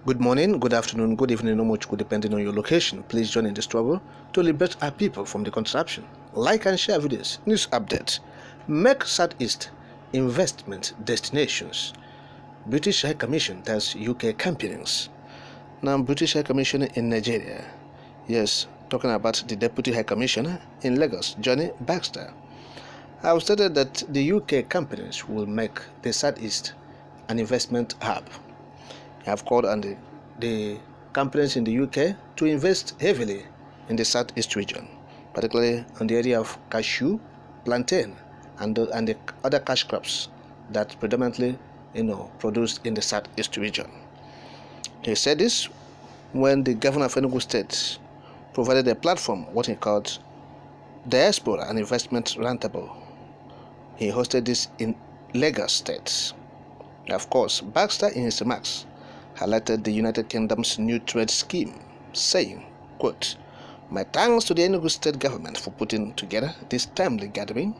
Good morning, good afternoon, good evening, no much good depending on your location. Please join in the struggle to liberate our people from the contraption. Like and share videos, news updates. Make Southeast investment destinations. British High Commission tells UK companies. Now, British High Commission in Nigeria. Yes, talking about the Deputy High Commissioner in Lagos, Johnny Baxter. I've stated that the UK companies will make the Southeast an investment hub. I have called on the companies in the UK to invest heavily in the Southeast region, particularly on the area of cashew, plantain, and the other cash crops that predominantly produced in the Southeast region. He said this when the governor of Enugu State provided a platform, what he called Diaspora and Investment Roundtable. He hosted this in Lagos State. Of course, Baxter in his remarks highlighted the United Kingdom's new trade scheme, saying, quote, "My thanks to the Enugu State government for putting together this timely gathering,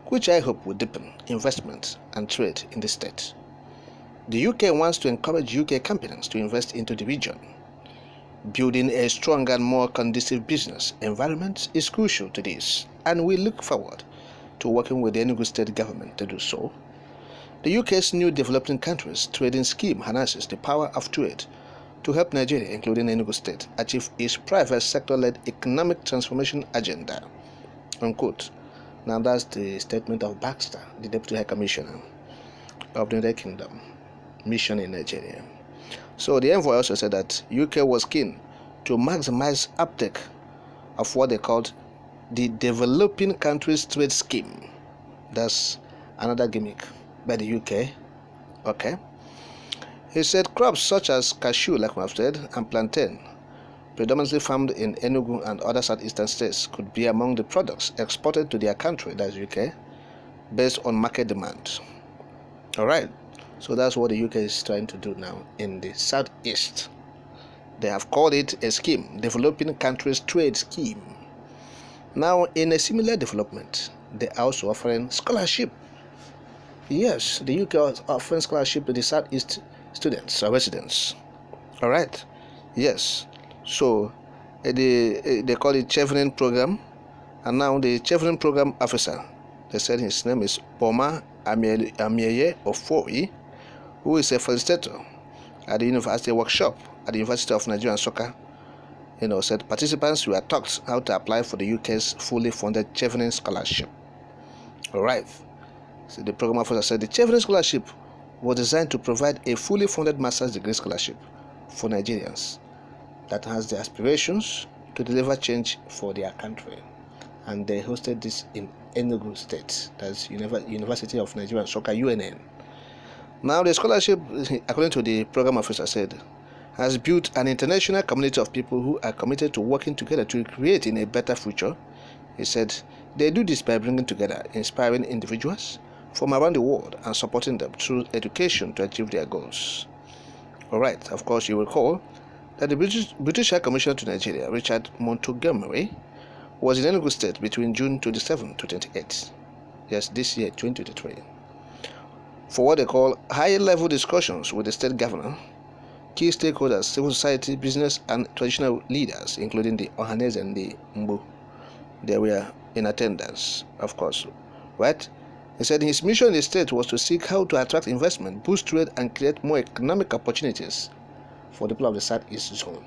which I hope will deepen investment and trade in the state. The UK wants to encourage UK companies to invest into the region. Building a stronger and more conducive business environment is crucial to this, and we look forward to working with the Enugu State government to do so. The UK's new Developing Countries Trading Scheme harnesses the power of trade to help Nigeria, including Enugu State, achieve its private sector-led economic transformation agenda." Unquote. Now that's the statement of Baxter, the Deputy High Commissioner of the United Kingdom mission in Nigeria. So the envoy also said that UK was keen to maximize uptake of what they called the Developing Countries Trade Scheme. That's another gimmick by the UK. Okay. He said crops such as cashew, like we have said, and plantain, predominantly farmed in Enugu and other southeastern states, could be among the products exported to their country, that's UK, based on market demand. Alright, so that's what the UK is trying to do now in the southeast. They have called it a scheme, Developing Countries Trade Scheme. Now, in a similar development, they are also offering scholarship. Yes, the UK is offering scholarship to the Southeast students or residents. All right. Yes. So they call it Chevening Program, and now the Chevening Program officer, they said his name is Boma Amieye Ofori, who is a facilitator at the university workshop at the University of Nigeria and Soccer. Said participants were taught how to apply for the UK's fully funded Chevening Scholarship. All right. So the program officer said the Chevening Scholarship was designed to provide a fully funded master's degree scholarship for Nigerians that has the aspirations to deliver change for their country. And they hosted this in Enugu State, that's University of Nigeria and Soccer, UNN. Now the scholarship, according to the program officer, said, has built an international community of people who are committed to working together to create a better future. He said they do this by bringing together inspiring individuals from around the world and supporting them through education to achieve their goals. Alright, of course you recall that the British High Commissioner to Nigeria, Richard Montgomery, was in Enugu State between June 27 to 28. Yes, this year, 2023. For what they call high-level discussions with the state governor, key stakeholders, civil society, business, and traditional leaders, including the Ohanes and the Mbu. They were in attendance, of course. Right? He said his mission in the state was to seek how to attract investment, boost trade, and create more economic opportunities for the people of the Southeast zone.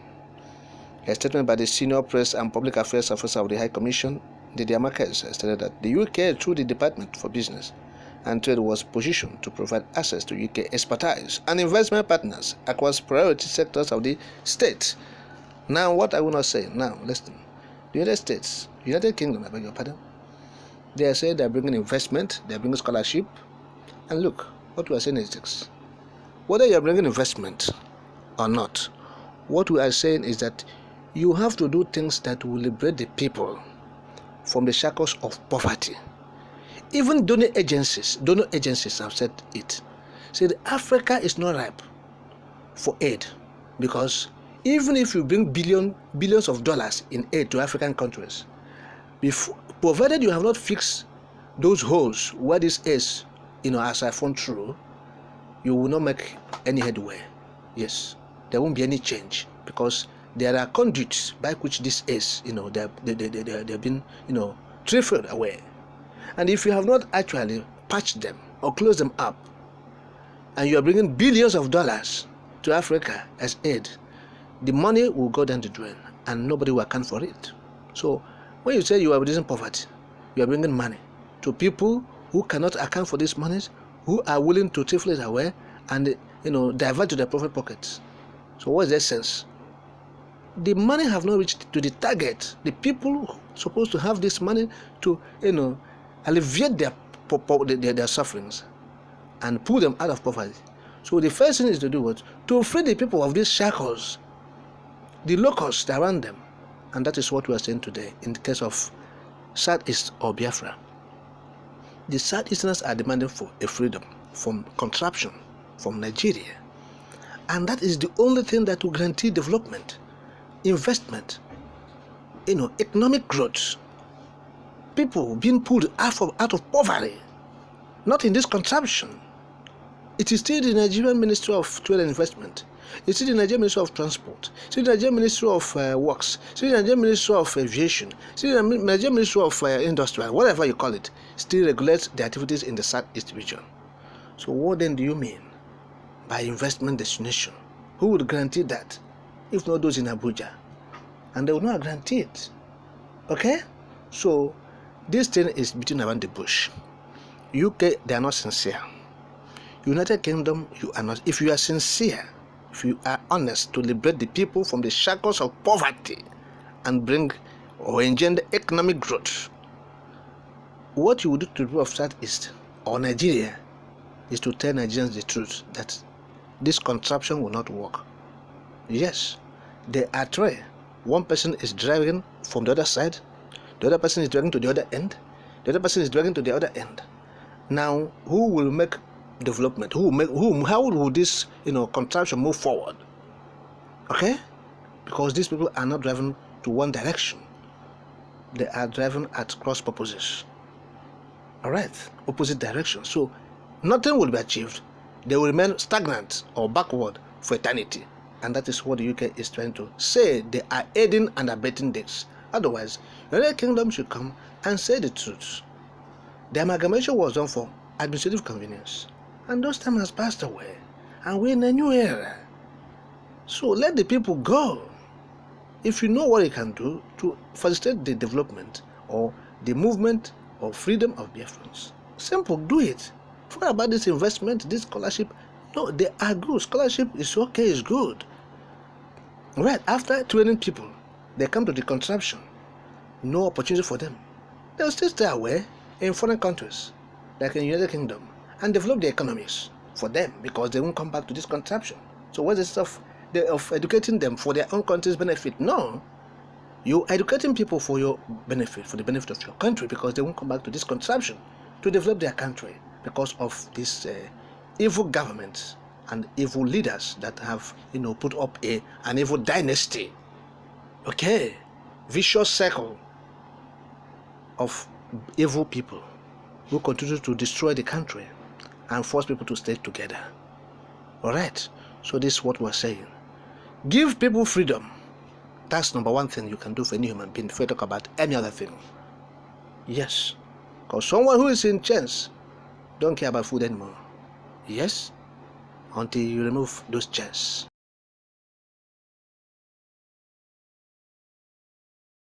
A statement by the Senior Press and Public Affairs Officer of the High Commission, Didier Marquez, stated that the UK, through the Department for Business and Trade, was positioned to provide access to UK expertise and investment partners across priority sectors of the state. Now, what I will not say, now, listen. The United Kingdom, I beg your pardon, they are saying they are bringing investment, they are bringing scholarship, and look, what we are saying is this. Whether you are bringing investment or not, what we are saying is that you have to do things that will liberate the people from the shackles of poverty. Even donor agencies have said it. Said Africa is not ripe for aid, because even if you bring billions of dollars in aid to African countries, provided you have not fixed those holes where this is, as I found through, you will not make any headway. Yes. there won't be any change, because there are conduits by which this is, they've been, trickled away. And if you have not actually patched them or closed them up, and you are bringing billions of dollars to Africa as aid, the money will go down the drain and nobody will account for it. So when you say you are reducing poverty, you are bringing money to people who cannot account for these monies, who are willing to trifle it away and divert to their profit pockets. So what's their sense? The money have not reached to the target. The people supposed to have this money to alleviate their sufferings and pull them out of poverty. So the first thing is to do what? To free the people of these shackles, the locusts around them. And that is what we are saying today in the case of Southeast or Biafra. The Southeasterners are demanding for a freedom from contraption from Nigeria. And that is the only thing that will guarantee development, investment, economic growth. People being pulled out of poverty, not in this contraption. It is still the Nigerian Ministry of Trade and Investment. It's still the Nigerian Ministry of Transport. It's still the Nigerian Ministry of Works. It's still the Nigerian Ministry of Aviation. It's still the Nigerian Ministry of Industry, whatever you call it, still regulates the activities in the Southeast region. So what then do you mean by investment destination? Who would guarantee that, if not those in Abuja? And they will not guarantee it. Okay? So this thing is beating around the bush. UK, they are not sincere. United Kingdom, you are not. If you are sincere, if you are honest to liberate the people from the shackles of poverty and bring or engender economic growth, what you would do to the people of Southeast or Nigeria is to tell Nigerians the truth that this contraption will not work. Yes, there are three. One person is driving from the other side, the other person is driving to the other end, the other person is driving to the other end. Now, who will make development? How will this contraption move forward? Okay? Because these people are not driving to one direction. They are driving at cross purposes. Alright, opposite direction. So nothing will be achieved. They will remain stagnant or backward for eternity. And that is what the UK is trying to say. They are aiding and abetting this. Otherwise, the United Kingdom should come and say the truth. The amalgamation was done for administrative convenience, and those times has passed away, and we're in a new era. So let the people go. If you know what you can do to facilitate the development or the movement or freedom of Biafrans, simple, do it. Forget about this investment, this scholarship. No, they are good. Scholarship is okay, it's good. Right, after training people, they come to the contraption. No opportunity for them. They'll still stay away in foreign countries, like in the United Kingdom, and develop their economies for them, because they won't come back to this contraption. So what's the stuff of educating them for their own country's benefit? No. You're educating people for your benefit, for the benefit of your country, because they won't come back to this contraption to develop their country because of this evil government and evil leaders that have put up an evil dynasty. Okay, vicious circle of evil people who continue to destroy the country and force people to stay together. Alright, so this is what we're saying. Give people freedom. That's number one thing you can do for any human being before you talk about any other thing. Yes, because someone who is in chains don't care about food anymore. Yes, until you remove those chains.